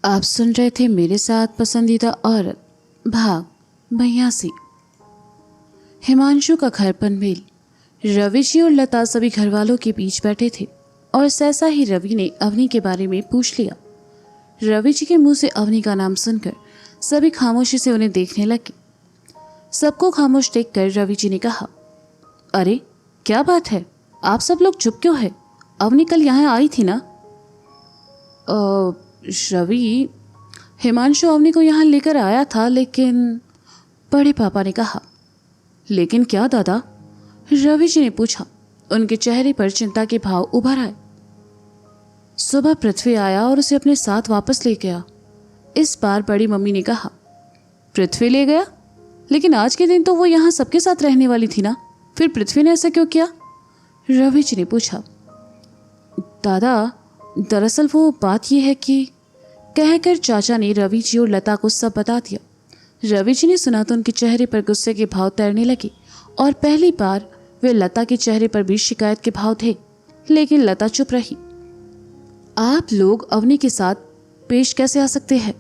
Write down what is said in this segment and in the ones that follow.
आप सुन रहे थे मेरे साथ पसंदीदा औरत भाग 82। हिमांशु का घर पनवेल। रवि जी और लता सभी घर वालों के बीच बैठे थे और सहसा ही रवि ने अवनी के बारे में पूछ लिया। रवि जी के मुंह से अवनी का नाम सुनकर सभी खामोशी से उन्हें देखने लगे। सबको खामोश देखकर रवि जी ने कहा, अरे क्या बात है, आप सब लोग चुप क्यों है? अवनी कल यहाँ आई थी ना? रवि, हिमांशु अवनी को यहाँ लेकर आया था, लेकिन बड़े पापा ने कहा। लेकिन क्या दादा? रवि जी ने पूछा। उनके चेहरे पर चिंता के भाव उभर आए। सुबह पृथ्वी आया और उसे अपने साथ वापस ले गया। इस बार बड़ी मम्मी ने कहा। पृथ्वी ले गया? लेकिन आज के दिन तो वो यहाँ सबके साथ रहने वाली थी ना, फिर पृथ्वी ने ऐसा क्यों किया? रवि जी ने पूछा। दादा, दरअसल वो बात यह है कि, कहकर चाचा ने रवि जी और लता को सब बता दिया। रवि जी ने सुना तो उनके चेहरे पर गुस्से के भाव तैरने लगे और पहली बार वे लता के चेहरे पर भी शिकायत के भाव थे, लेकिन लता चुप रही। आप लोग अवनी के साथ पेश कैसे आ सकते हैं?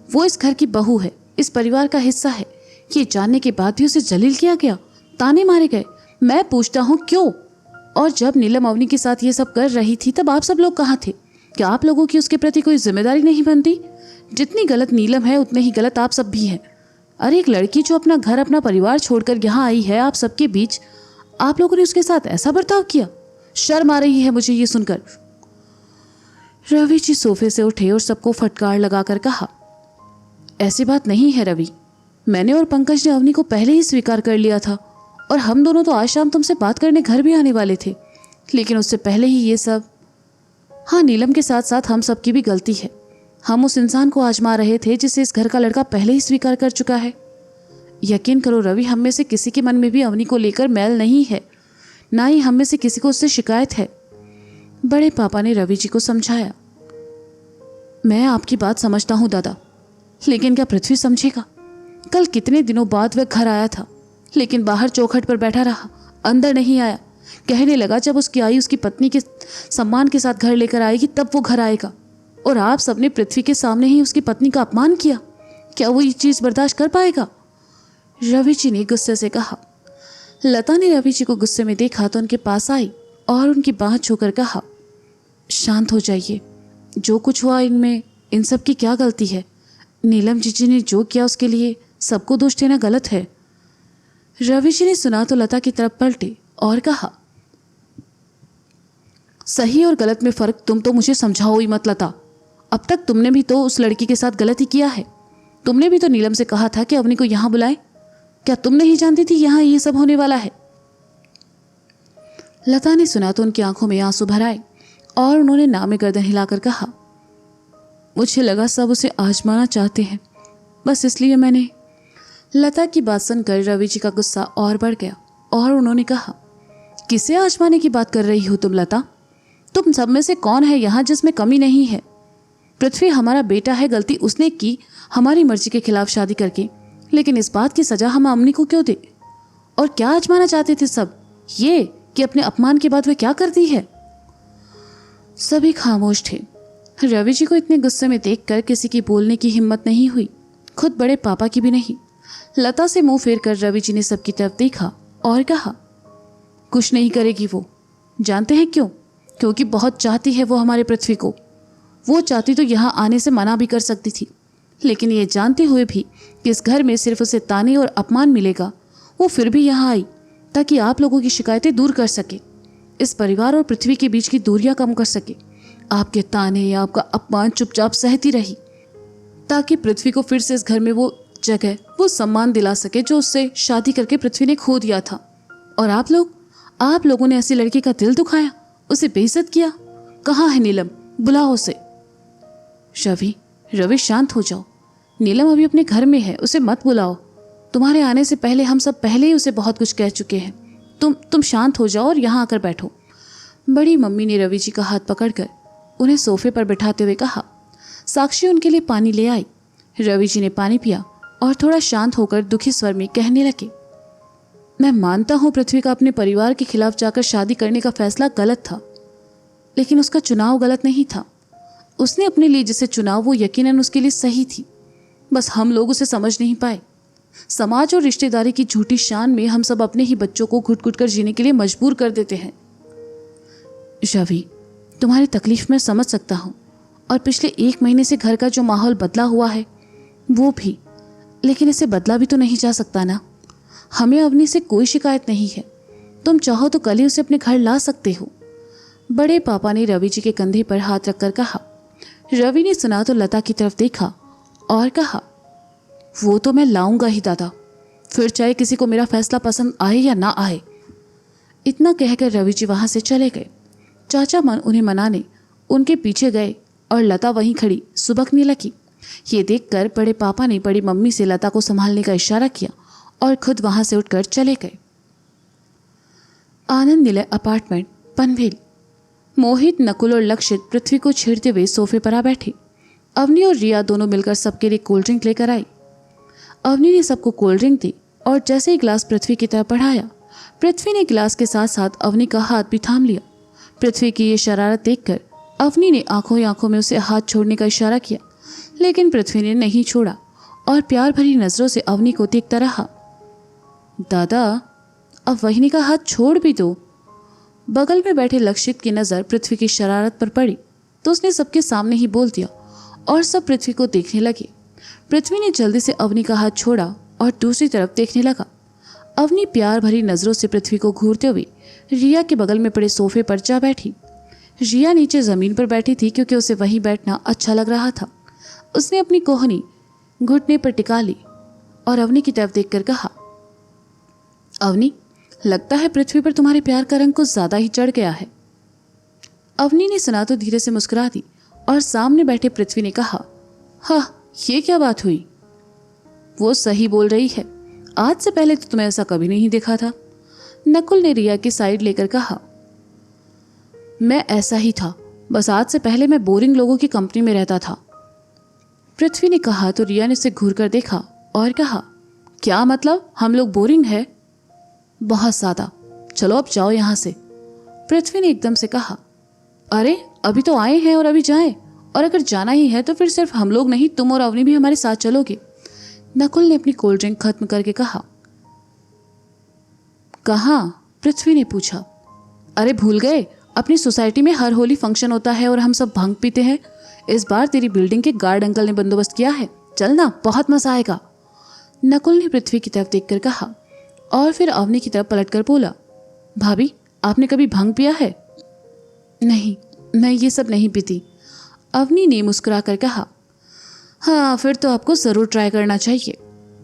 वो इस घर की बहू है, इस परिवार का हिस्सा है। ये जानने के बाद भी उसे जलील किया गया, ताने मारे गए। मैं पूछता हूँ क्यों? और जब नीलम अवनी के साथ ये सब कर रही थी तब आप सब लोग कहाँ थे? क्या आप लोगों की उसके प्रति कोई जिम्मेदारी नहीं बनती? जितनी गलत नीलम है उतने ही गलत आप सब भी हैं। अरे एक लड़की जो अपना घर अपना परिवार छोड़कर यहाँ आई है आप सबके बीच, आप लोगों ने उसके साथ ऐसा बर्ताव किया? शर्म आ रही है मुझे ये सुनकर। रवि जी सोफे से उठे और सबको फटकार लगाकर कहा, ऐसी बात नहीं है रवि, मैंने और पंकज ने अवनी को पहले ही स्वीकार कर लिया था और हम दोनों तो आज शाम तुमसे बात करने घर भी आने वाले थे, लेकिन उससे पहले ही ये सब। हाँ, नीलम के साथ साथ हम सबकी भी गलती है। हम उस इंसान को आजमा रहे थे जिसे इस घर का लड़का पहले ही स्वीकार कर चुका है। यकीन करो रवि, हम में से किसी के मन में भी अवनी को लेकर मैल नहीं है, ना ही हम में से किसी को उससे शिकायत है। बड़े पापा ने रवि जी को समझाया। मैं आपकी बात समझता हूँ दादा, लेकिन क्या पृथ्वी समझेगा? कल कितने दिनों बाद वह घर आया था, लेकिन बाहर चौखट पर बैठा रहा, अंदर नहीं आया। कहने लगा जब उसकी आई उसकी पत्नी के सम्मान के साथ घर लेकर आएगी तब वो घर आएगा। और आप सबने पृथ्वी के सामने ही उसकी पत्नी का अपमान किया। क्या वो ये चीज़ बर्दाश्त कर पाएगा? रवि जी ने गुस्से से कहा। लता ने रवि जी को गुस्से में देखा तो उनके पास आई और उनकी बाह छूकर कहा, शांत हो जाइए। जो कुछ हुआ इनमें इन सब की क्या गलती है? नीलम जीजी ने जो किया उसके लिए सबको दोष देना गलत है। रवि जी ने सुना तो लता की तरफ पलटे और कहा, सही और गलत में फर्क तुम तो मुझे समझाओ ही मत लता। अब तक तुमने भी तो उस लड़की के साथ गलत ही किया है। तुमने भी तो नीलम से कहा था कि अवनी को यहाँ बुलाए। क्या तुम नहीं जानती थी यहाँ ये सब होने वाला है? लता ने सुना तो उनकी आंखों में आंसू भर आए और उन्होंने नाम में गर्दन हिलाकर कहा, मुझे लगा सब उसे आजमाना चाहते हैं, बस इसलिए मैंने। लता की बात सुनकर रवि जी का गुस्सा और बढ़ गया और उन्होंने कहा, किसे आजमाने की बात कर रही हो तुम लता? तुम सब में से कौन है यहाँ जिसमें कमी नहीं है? पृथ्वी हमारा बेटा है, गलती उसने की हमारी मर्जी के खिलाफ शादी करके, लेकिन इस बात की सजा हम अवनी को क्यों दे? और क्या आजमाना चाहते थे सब? ये कि अपने अपमान के बाद वह क्या करती है? सभी खामोश थे। रवि जी को इतने गुस्से में देखकर किसी की बोलने की हिम्मत नहीं हुई, खुद बड़े पापा की भी नहीं। लता से मुंह फेर कर रवि जी ने सबकी तरफ देखा और कहा, कुछ नहीं करेगी वो। जानते हैं क्यों? क्योंकि बहुत चाहती है वो हमारे पृथ्वी को। वो चाहती तो यहाँ आने से मना भी कर सकती थी, लेकिन ये जानते हुए भी कि इस घर में सिर्फ उसे ताने और अपमान मिलेगा, वो फिर भी यहाँ आई ताकि आप लोगों की शिकायतें दूर कर सके, इस परिवार और पृथ्वी के बीच की दूरियां कम कर सके। आपके ताने या आपका अपमान चुपचाप सहती रही ताकि पृथ्वी को फिर से इस घर में वो जगह, वो सम्मान दिला सके जो उससे शादी करके पृथ्वी ने खो दिया था। और आप लोगों ने ऐसी लड़की का दिल दुखाया, उसे बेइज्जत किया। कहाँ है नीलम? बुलाओ उसे। रवि शांत हो जाओ। नीलम अभी अपने घर में है, उसे मत बुलाओ। तुम्हारे आने से पहले हम सब पहले ही उसे बहुत कुछ कह चुके हैं। तुम शांत हो जाओ और यहाँ आकर बैठो। बड़ी मम्मी ने रवि जी का हाथ पकड़कर उन्हें सोफे पर बिठाते हुए कहा। साक्षी उनके लिए पानी ले आई। रवि जी ने पानी पिया और थोड़ा शांत होकर दुखी स्वर में कहने लगे, मैं मानता हूँ पृथ्वी का अपने परिवार के खिलाफ जाकर शादी करने का फैसला गलत था, लेकिन उसका चुनाव गलत नहीं था। उसने अपने लिए जिसे चुना वो यकीनन उसके लिए सही थी, बस हम लोग उसे समझ नहीं पाए। समाज और रिश्तेदारी की झूठी शान में हम सब अपने ही बच्चों को घुट घुट कर जीने के लिए मजबूर कर देते हैं। रवि, तुम्हारी तकलीफ मैं समझ सकता हूँ, और पिछले 1 महीने से घर का जो माहौल बदला हुआ है वो भी, लेकिन इसे बदला भी तो नहीं जा सकता ना। हमें अवनी से कोई शिकायत नहीं है, तुम चाहो तो कल ही उसे अपने घर ला सकते हो। बड़े पापा ने रवि जी के कंधे पर हाथ रखकर कहा। रवि ने सुना तो लता की तरफ देखा और कहा, वो तो मैं लाऊंगा ही दादा, फिर चाहे किसी को मेरा फैसला पसंद आए या ना आए। इतना कहकर रवि जी वहां से चले गए। चाचा मन उन्हें मनाने उनके पीछे गए और लता वहीं खड़ी सुबकने लगी। ये देखकर बड़े पापा ने बड़ी मम्मी से लता को संभालने का इशारा किया और खुद वहां से उठकर चले गए। आनंद निलय अपार्टमेंट, पनवेल। मोहित, नकुल और लक्षित पृथ्वी को छेड़ते हुए सोफे पर आ बैठे। अवनी और रिया दोनों मिलकर सबके लिए कोल्ड ड्रिंक लेकर आई। अवनी ने सबको कोल्ड ड्रिंक दी और जैसे ही गिलास पृथ्वी की तरफ बढ़ाया, पृथ्वी ने गिलास के साथ साथ अवनी का हाथ भी थाम लिया। पृथ्वी की ये शरारत देखकर अवनी ने आंखों ही आंखों में उसे हाथ छोड़ने का इशारा किया, लेकिन पृथ्वी ने नहीं छोड़ा और प्यार भरी नजरों से अवनी को देखता रहा। दादा, अब वहिनी का हाथ छोड़ भी दो। बगल में बैठे लक्षित की नज़र पृथ्वी की शरारत पर पड़ी तो उसने सबके सामने ही बोल दिया और सब पृथ्वी को देखने लगे। पृथ्वी ने जल्दी से अवनी का हाथ छोड़ा और दूसरी तरफ देखने लगा। अवनी प्यार भरी नज़रों से पृथ्वी को घूरते हुए रिया के बगल में पड़े सोफे पर जा बैठी। रिया नीचे ज़मीन पर बैठी थी क्योंकि उसे वहीं बैठना अच्छा लग रहा था। उसने अपनी कोहनी घुटने पर टिका ली और अवनी की तरफ देखकर कहा, अवनी, लगता है पृथ्वी पर तुम्हारे प्यार का रंग कुछ ज़्यादा ही चढ़ गया है। अवनी ने सुना तो धीरे से मुस्कुरा दी और सामने बैठे पृथ्वी ने कहा, हाँ, ये क्या बात हुई? वो सही बोल रही है, आज से पहले तो तुम्हें ऐसा कभी नहीं देखा था। नकुल ने रिया की साइड लेकर कहा, मैं ऐसा ही था, बस आज से पहले मैं बोरिंग लोगों की कंपनी में रहता था। पृथ्वी ने कहा तो रिया ने उसे घूर कर देखा और कहा, क्या मतलब, हम लोग बोरिंग है? बहुत ज़्यादा। चलो अब जाओ यहाँ से। पृथ्वी ने एकदम से कहा, अरे अभी तो आए हैं और अभी जाएं, और अगर जाना ही है तो फिर सिर्फ हम लोग नहीं, तुम और अवनी भी हमारे साथ चलोगे। नकुल ने अपनी कोल्ड ड्रिंक खत्म करके कहा। कहाँ? पृथ्वी ने पूछा। अरे भूल गए, अपनी सोसाइटी में हर होली फंक्शन होता है और हम सब भांग पीते हैं। इस बार तेरी बिल्डिंग के गार्ड अंकल ने बंदोबस्त किया है, चलना, बहुत मजा आएगा। नकुल ने पृथ्वी की तरफ देखकर कहा और फिर अवनी की तरफ पलटकर बोला, भाभी, आपने कभी भांग पिया है? नहीं, मैं ये सब नहीं पीती। अवनी ने मुस्कुरा कर कहा। हाँ, फिर तो आपको ज़रूर ट्राई करना चाहिए।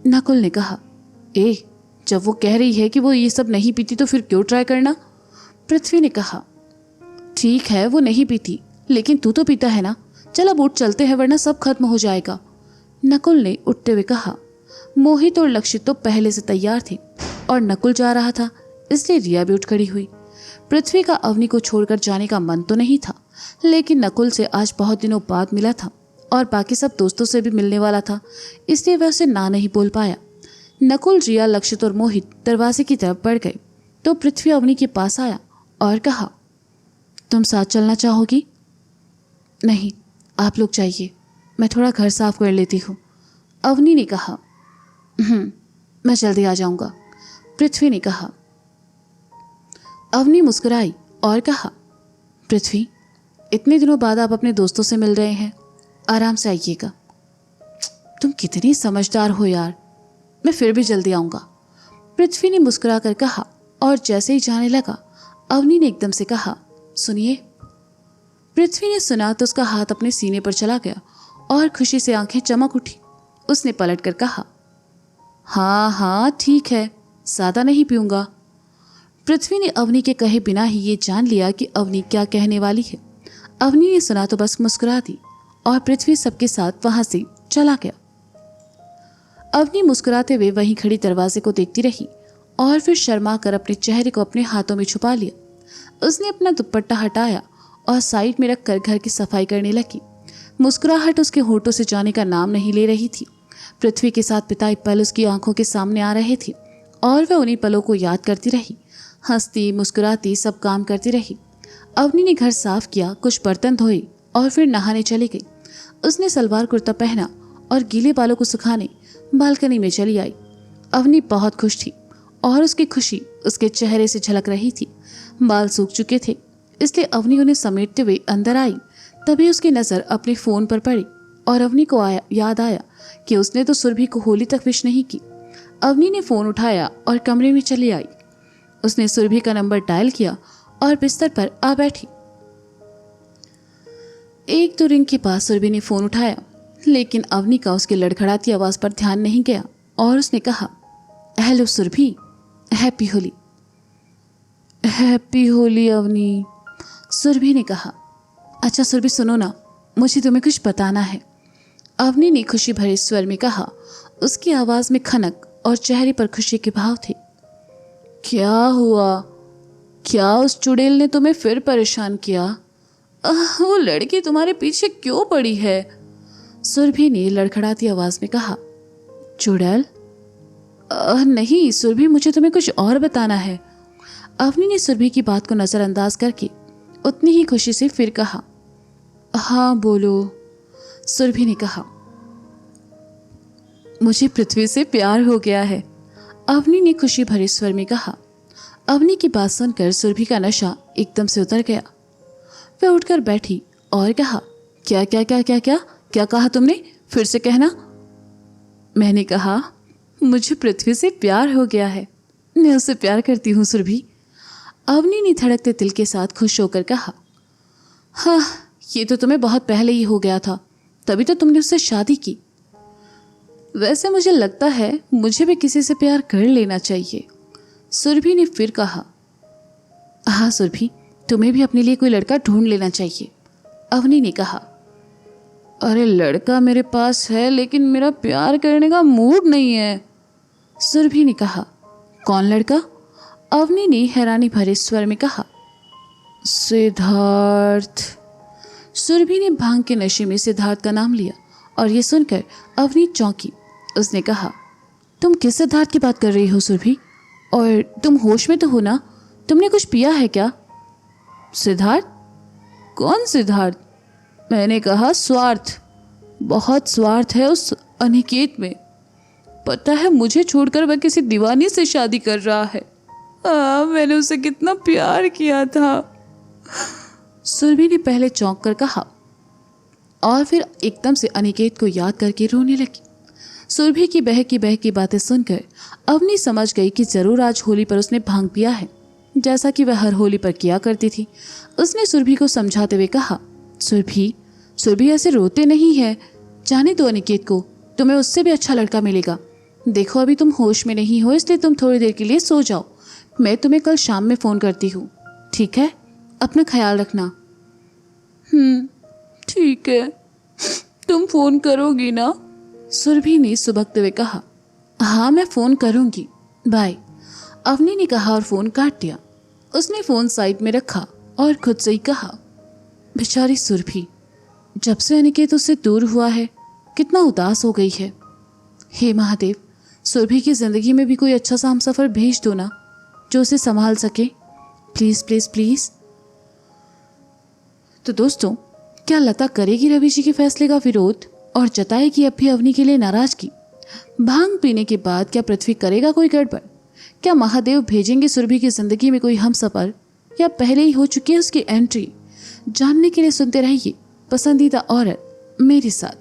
नकुल ने कहा। जब वो कह रही है कि वो ये सब नहीं पीती तो फिर क्यों ट्राई करना? पृथ्वी ने कहा। ठीक है, वो नहीं पीती, लेकिन तू तो पीता है ना। चल अब उठ चलते हैं, वरना सब खत्म हो जाएगा। नकुल ने उठते हुए कहा। मोहित और लक्षित तो पहले से तैयार थे और नकुल जा रहा था, इसलिए रिया भी उठ खड़ी हुई। पृथ्वी का अवनी को छोड़कर जाने का मन तो नहीं था, लेकिन नकुल से आज बहुत दिनों बाद मिला था और बाकी सब दोस्तों से भी मिलने वाला था, इसलिए वह उसे ना नहीं बोल पाया। नकुल, रिया, लक्षित और मोहित दरवाजे की तरफ बढ़ गए तो पृथ्वी अवनी के पास आया और कहा, तुम साथ चलना चाहोगी? नहीं, आप लोग जाइए, मैं थोड़ा घर साफ कर लेती हूँ। अवनी ने कहा। मैं जल्दी आ जाऊँगा, पृथ्वी ने कहा। अवनी मुस्कुराई और कहा, पृथ्वी, इतने दिनों बाद आप अपने दोस्तों से मिल रहे हैं, आराम से आइएगा। तुम कितनी समझदार हो यार, मैं फिर भी जल्दी आऊँगा, पृथ्वी ने मुस्कुरा कर कहा और जैसे ही जाने लगा अवनी ने एकदम से कहा, सुनिए। पृथ्वी ने सुना तो उसका हाथ अपने सीने पर चला गया और खुशी से आंखें चमक उठी। उसने पलट कर कहा, हाँ हाँ ठीक है, ज़्यादा नहीं पीऊँगा। पृथ्वी ने अवनी के कहे बिना ही ये जान लिया कि अवनी क्या कहने वाली है। अवनी ने सुना तो बस मुस्कुरा दी और पृथ्वी सबके साथ वहां से चला गया। अवनी मुस्कुराते हुए वहीं खड़ी दरवाजे को देखती रही और फिर शर्मा कर अपने चेहरे को अपने हाथों में छुपा लिया। उसने अपना दुपट्टा हटाया और साइड में रखकर घर की सफाई करने लगी। मुस्कुराहट उसके होठों से जाने का नाम नहीं ले रही थी। पृथ्वी के साथ बिताए पल उसकी आंखों के सामने आ रहे थे और वह उन्हीं पलों को याद करती रही, हंसती मुस्कुराती सब काम करती रही। अवनी ने घर साफ किया, कुछ बर्तन धोए और फिर नहाने चली गई। उसने सलवार कुर्ता पहना और गीले बालों को सुखाने बालकनी में चली आई। अवनी बहुत खुश थी और उसकी खुशी उसके चेहरे से झलक रही थी। बाल सूख चुके थे, इसलिए अवनी उन्हें समेटते हुए अंदर आई। तभी उसकी नज़र अपने फ़ोन पर पड़ी और अवनी को याद आया कि उसने तो सुरभि को होली तक विश नहीं की। अवनी ने फ़ोन उठाया और कमरे में चली आई। उसने सुरभि का नंबर डायल किया और बिस्तर पर आ बैठी। एक दो रिंग के बाद सुरभि ने फ़ोन उठाया, लेकिन अवनी का उसकी लड़खड़ाती आवाज़ पर ध्यान नहीं गया और उसने कहा, hello Surabhi, happy Holi. Happy Holi Avani, Surabhi ने कहा। अच्छा सुरभि सुनो ना, मुझे तुम्हें कुछ बताना है, अवनी ने खुशी भरे स्वर में कहा। उसकी आवाज़ में खनक और चेहरे पर खुशी के भाव थे। क्या हुआ? क्या उस चुड़ैल ने तुम्हें फिर परेशान किया? वो लड़की तुम्हारे पीछे क्यों पड़ी है? सुरभि ने लड़खड़ाती आवाज़ में कहा। चुड़ैल? नहीं सुरभि, मुझे तुम्हें कुछ और बताना है। अवनी ने सुरभि की बात को नज़रअंदाज करके उतनी ही खुशी से फिर कहा। हाँ बोलो, सुरभि ने कहा। मुझे पृथ्वी से प्यार हो गया है, अवनी ने खुशी भरे स्वर में कहा। अवनी की बात सुनकर सुरभि का नशा एकदम से उतर गया। वह उठकर बैठी और कहा, क्या क्या क्या क्या क्या क्या कहा तुमने? फिर से कहना। मैंने कहा मुझे पृथ्वी से प्यार हो गया है, मैं उससे प्यार करती हूँ सुरभि, अवनी ने धड़कते दिल के साथ खुश होकर कहा। हाँ, ये तो तुम्हें बहुत पहले ही हो गया था, तभी तो तुमने उससे शादी की। वैसे मुझे लगता है मुझे भी किसी से प्यार कर लेना चाहिए, सुरभि ने फिर कहा। हाँ सुरभि, तुम्हें भी अपने लिए कोई लड़का ढूंढ लेना चाहिए, अवनी ने कहा। अरे लड़का मेरे पास है, लेकिन मेरा प्यार करने का मूड नहीं है, सुरभि ने कहा। कौन लड़का? अवनी ने हैरानी भरे स्वर में कहा। सिद्धार्थ, सुरभि ने भांग के नशे में सिद्धार्थ का नाम लिया और ये सुनकर अवनी चौंकी। उसने कहा, तुम किस सिद्धार्थ की बात कर रही हो सुरभि? और तुम होश में तो हो ना? तुमने कुछ पिया है क्या? सिद्धार्थ? कौन सिद्धार्थ? मैंने कहा स्वार्थ, बहुत स्वार्थ है उस अनिकेत में। पता है मुझे छोड़कर वह किसी दीवानी से शादी कर रहा है। मैंने उसे कितना प्यार किया था, सुरभि ने पहले चौंक कर कहा और फिर एकदम से अनिकेत को याद करके रोने लगी। सुरभि की बहकी बातें सुनकर अवनी समझ गई कि जरूर आज होली पर उसने भांग पिया है, जैसा कि वह हर होली पर किया करती थी। उसने सुरभि को समझाते हुए कहा, सुरभि ऐसे रोते नहीं है, जाने दो अनिकेत को, तुम्हें उससे भी अच्छा लड़का मिलेगा। देखो अभी तुम होश में नहीं हो, इसलिए तुम थोड़ी देर के लिए सो जाओ, मैं तुम्हें कल शाम में फ़ोन करती हूँ, ठीक है? अपना ख्याल रखना। ठीक है, तुम फ़ोन करोगी ना? सुरभि ने सुबकते हुए कहा। हाँ मैं फ़ोन करूँगी, बाय, अवनी ने कहा और फ़ोन काट दिया। उसने फ़ोन साइड में रखा और खुद से ही कहा, बेचारी सुरभि, जब से अनिकेत उससे दूर हुआ है कितना उदास हो गई है। हे महादेव, सुरभि की ज़िंदगी में भी कोई अच्छा सा हमसफ़र भेज दो ना, जो उसे संभाल सके, प्लीज़ प्लीज़ प्लीज़। तो दोस्तों, क्या लता करेगी रवि जी के फैसले का विरोध और जताएगी अब भी अवनी के लिए नाराज़गी? भांग पीने के बाद क्या पृथ्वी करेगा कोई गड़बड़? क्या महादेव भेजेंगे सुरभि की ज़िंदगी में कोई हमसफ़र, या पहले ही हो चुकी है उसकी एंट्री? जानने के लिए सुनते रहिए पसंदीदा औरत मेरे साथ।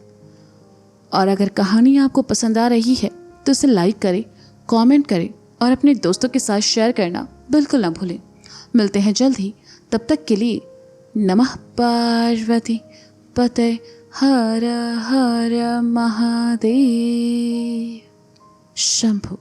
और अगर कहानी आपको पसंद आ रही है तो इसे लाइक करें, कमेंट करें और अपने दोस्तों के साथ शेयर करना बिल्कुल ना भूलें। मिलते हैं जल्द ही, तब तक के लिए नमः पार्वती पते हर हर महादेव शंभु।